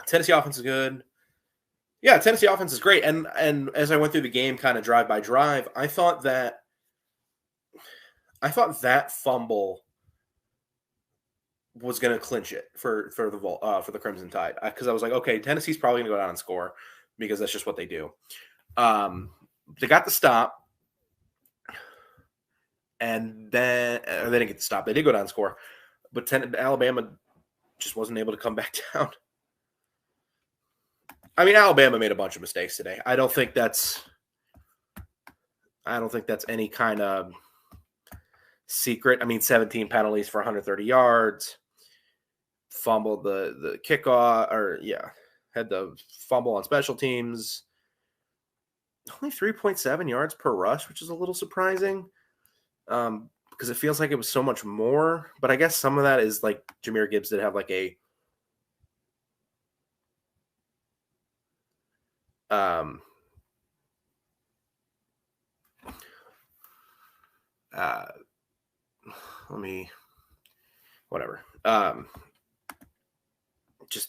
Tennessee offense is good. Yeah, Tennessee offense is great. And as I went through the game kind of drive by drive, I thought that fumble was going to clinch it for the Crimson Tide, because I was like, okay, Tennessee's probably going to go down and score because that's just what they do. They got the stop, and then they didn't get the stop. They did go down and score, but Alabama just wasn't able to come back down. I mean, Alabama made a bunch of mistakes today. I don't think that's any kind of secret. I mean, 17 penalties for 130 yards. Fumbled the kickoff, had the fumble on special teams. Only 3.7 yards per rush, which is a little surprising, because it feels like it was so much more. But I guess some of that is like Jahmyr Gibbs did have like a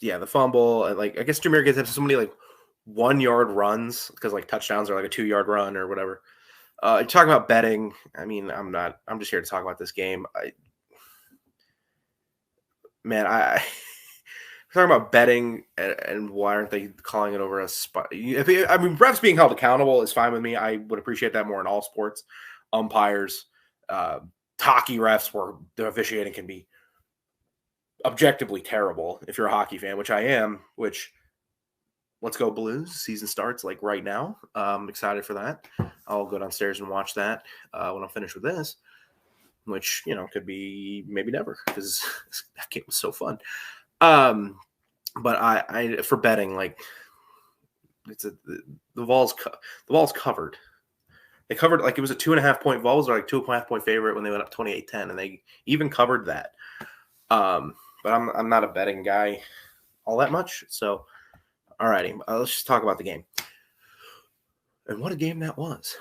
the fumble, and like I guess Jahmyr Gibbs had so many like 1 yard runs because like touchdowns are like a 2 yard run or whatever. You're talking about betting. I mean, I'm just here to talk about this game. Talking about betting and why aren't they calling it over a spot? I mean, refs being held accountable is fine with me. I would appreciate that more in all sports. Umpires, hockey refs, where the officiating can be objectively terrible if you're a hockey fan, which I am, let's go Blues. Season starts like right now. I'm excited for that. I'll go downstairs and watch that when I'm finished with this, which, could be maybe never, because that game was so fun. But I for betting, like the Vols covered. They covered, like it was a 2.5 point. Vols are like 2.5 point favorite when they went up 28-10, and they even covered that. But I'm not a betting guy all that much. So, alrighty, let's just talk about the game. And what a game that was.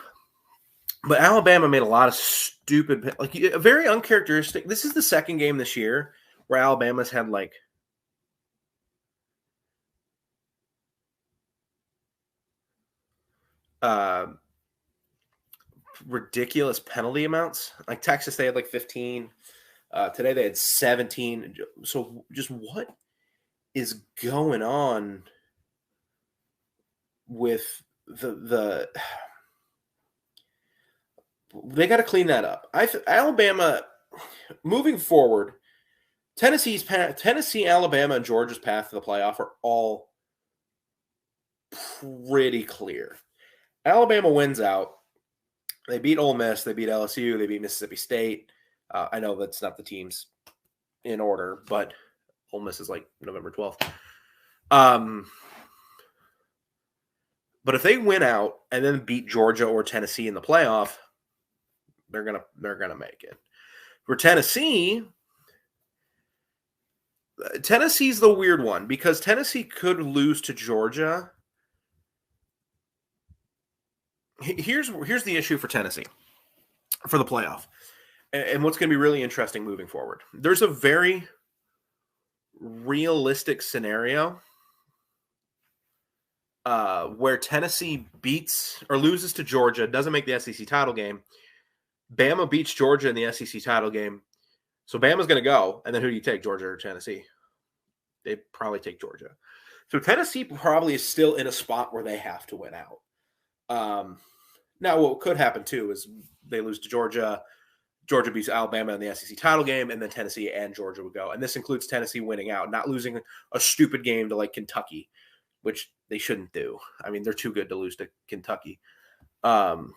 But Alabama made a lot of stupid, like very uncharacteristic. This is the second game this year where Alabama's had like ridiculous penalty amounts. Like Texas, they had like 15. Today they had 17. So just what is going on with the they got to clean that up. Alabama moving forward, Tennessee, Alabama, and Georgia's path to the playoff are all pretty clear. Alabama wins out. They beat Ole Miss. They beat LSU. They beat Mississippi State. I know that's not the teams in order, but Ole Miss is like November 12th. But if they win out and then beat Georgia or Tennessee in the playoff, they're gonna make it. For Tennessee's the weird one, because Tennessee could lose to Georgia. Here's the issue for Tennessee for the playoff, and what's going to be really interesting moving forward. There's a very realistic scenario where Tennessee beats or loses to Georgia, doesn't make the SEC title game. Bama beats Georgia in the SEC title game. So Bama's going to go, and then who do you take, Georgia or Tennessee? They probably take Georgia. So Tennessee probably is still in a spot where they have to win out. Now, what could happen, too, is they lose to Georgia. Georgia beats Alabama in the SEC title game, and then Tennessee and Georgia would go. And this includes Tennessee winning out, not losing a stupid game to, like, Kentucky, which they shouldn't do. I mean, they're too good to lose to Kentucky. All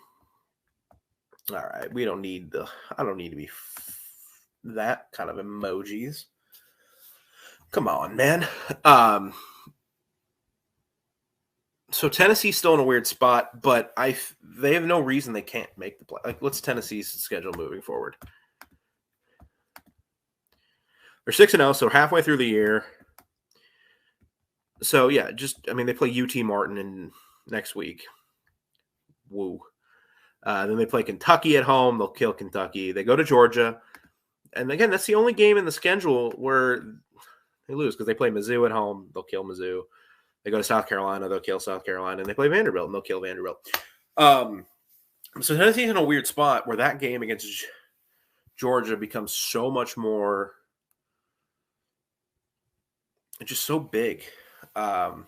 right, I don't need to be that kind of emojis. Come on, man. So Tennessee's still in a weird spot, but they have no reason they can't make the play. Like, what's Tennessee's schedule moving forward? They're 6-0, so halfway through the year. So yeah, they play UT Martin next week. Woo. Then they play Kentucky at home. They'll kill Kentucky. They go to Georgia. And again, that's the only game in the schedule where They lose because they play Mizzou at home. They'll kill Mizzou. They go to South Carolina. They'll kill South Carolina. And they play Vanderbilt, and they'll kill Vanderbilt. So Tennessee's in a weird spot where that game against Georgia becomes so much more – just so big. And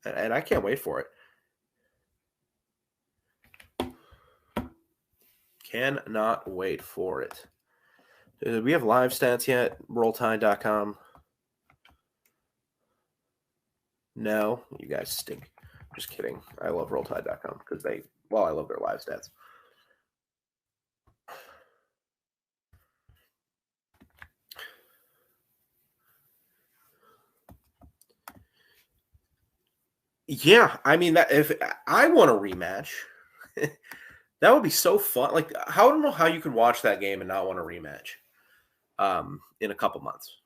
I can't wait for it. Cannot wait for it. Do we have live stats yet? RollTide.com. No, you guys stink. Just kidding. I love RollTide.com because I love their live stats. Yeah, I mean, that if I want a rematch, that would be so fun. Like, I don't know how you could watch that game and not want a rematch in a couple months,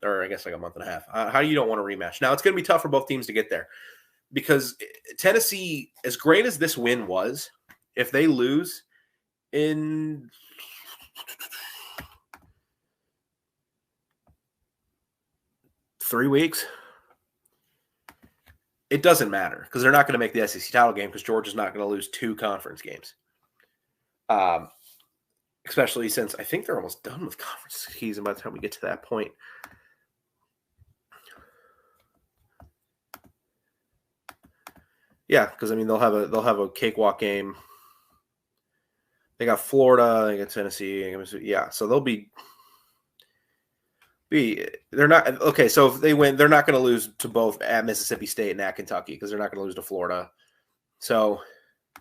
or I guess like a month and a half. How you don't want a rematch? Now, it's going to be tough for both teams to get there because Tennessee, as great as this win was, if they lose in 3 weeks, it doesn't matter because they're not going to make the SEC title game because Georgia's not going to lose 2 conference games. Especially since I think they're almost done with conference season by the time we get to that point. Yeah, because I mean they'll have a cakewalk game. They got Florida, they got Tennessee, yeah. So they'll be they're not okay. So if they win, they're not going to lose to both at Mississippi State and at Kentucky because they're not going to lose to Florida. So